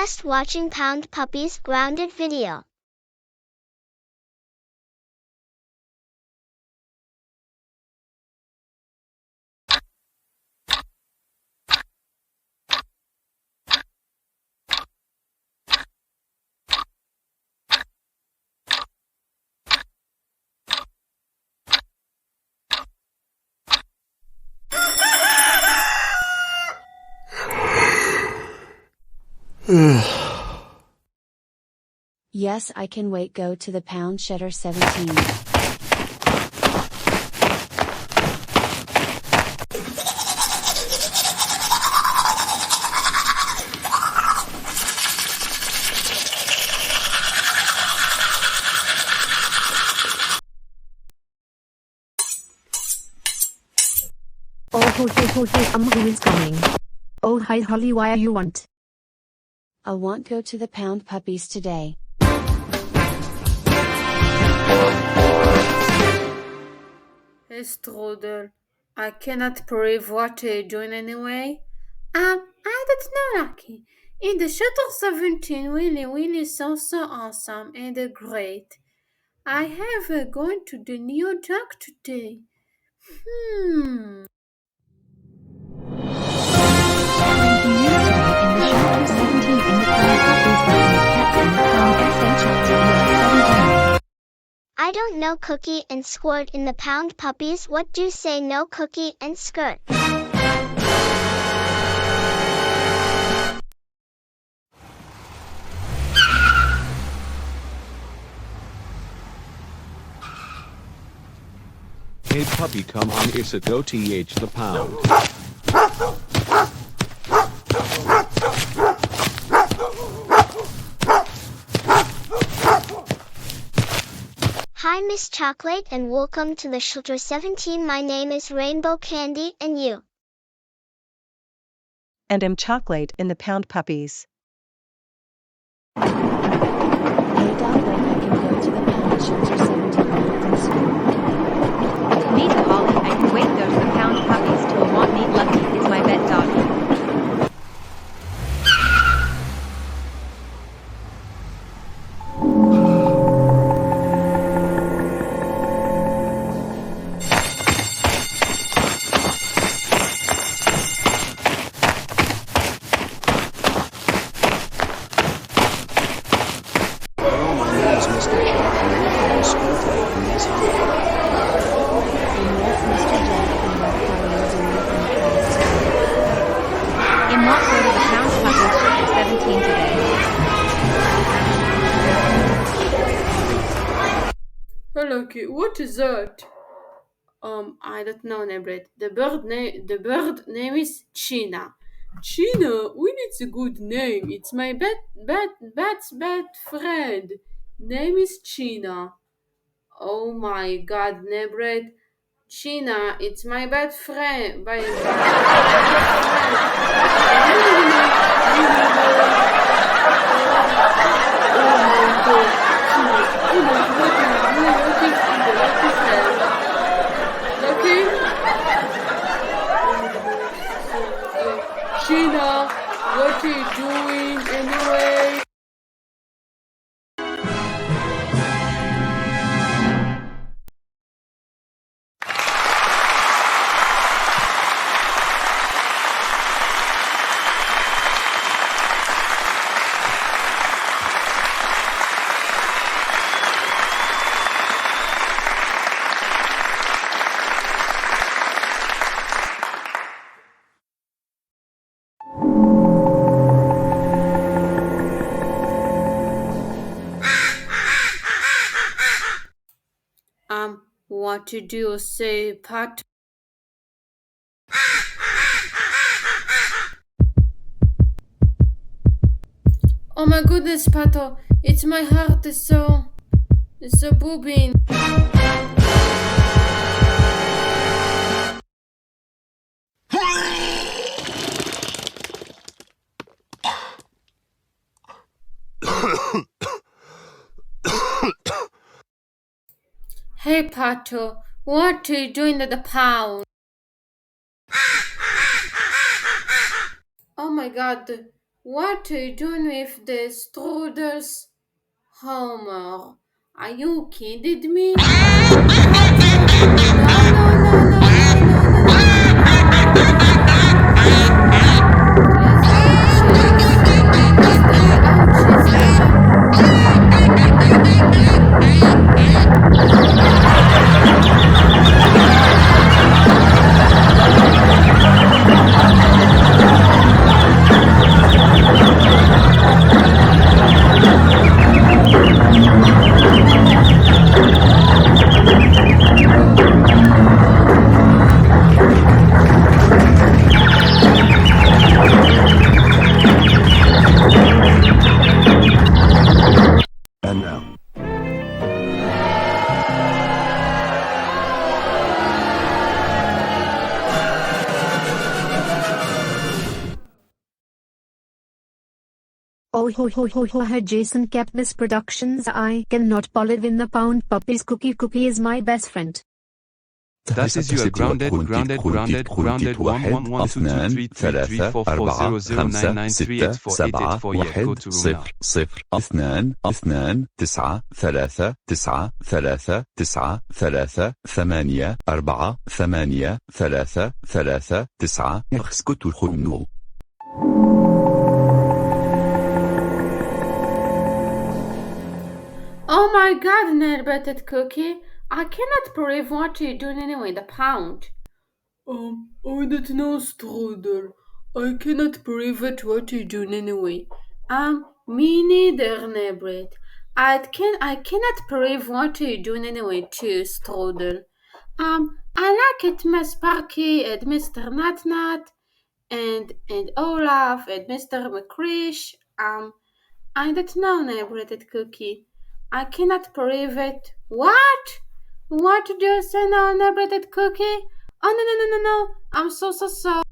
just watching Pound Puppy's grounded video. Yes, I can wait. Go to the pound shedder 17. Oh, who is coming? Oh, hi Holly, why are you want? I want go to the pound puppies today. Hey Strudel, I cannot believe what you're doing anyway. I don't know, Lucky. In the Shutter 17, really so awesome and great. I have gone to the New York today. I don't know Cookie and Squirt in the Pound Puppies. What do you say no Cookie and Skirt? Hey puppy, come on, it's a go th the pound. Hi Miss Chocolate and welcome to the Shelter 17. My name is Rainbow Candy and you? And am Chocolate in the Pound Puppies. Hey dog, wait, I can go to the pound shelter 17 minutes soon. Me to Holly, I can wait. Go to the Pound Puppies till want meet. Lucky is my vet doggy. Hello, my name is Mr. Jack and I live in a snowflake in this house. And yes, Mr. Jack and Mark Kelly is in the podcast. In what go to the Pound Puppies Shelter 17 today. Hey Lucky, what is that? I don't know, Nebret. The bird name is China. China, when it's a good name. It's my best friend. Name is China. Oh my God, Nebret. China, it's my best friend. China, what are you doing anyway? What did you say, Pat? Oh my goodness, Pato, it's my heart is so boobing. Hey, Pato, what are you doing at the pound? Oh my God, What are you doing with the strudels? Homer, are you kidding me? What? No, no, no, no, no, no, no, no, no, no, no. Please ouchies. Please And now. Oh ho ho ho ho ho Jason Katmis Productions. I cannot believe in the pound puppies. Cookie is my best friend. That is you are grounded 1 1 1 2 2 3 3 4 4 0 0 9 9 3 8 4 8 8 4 yeah, go to room now. 0 2 2 9 3 9 3 9 3 8 4 8 3 3 9 اسكت الخنو. Oh my god, Nerbetted Cookie. I cannot believe what you're doing anyway, the pound. I don't know, Strudel. I cannot believe it what you're doing anyway. Me neither, Nebret. I cannot believe what you're doing anyway too, Strudel. I like it, Miss Sparky and Mr. Nat and Olaf and Mr. McCrish. I don't know, Nebret Cookie. I cannot believe it. What? What did you say now, Nebret Cookie? Oh, no, no, no, no, no. I'm so sorry.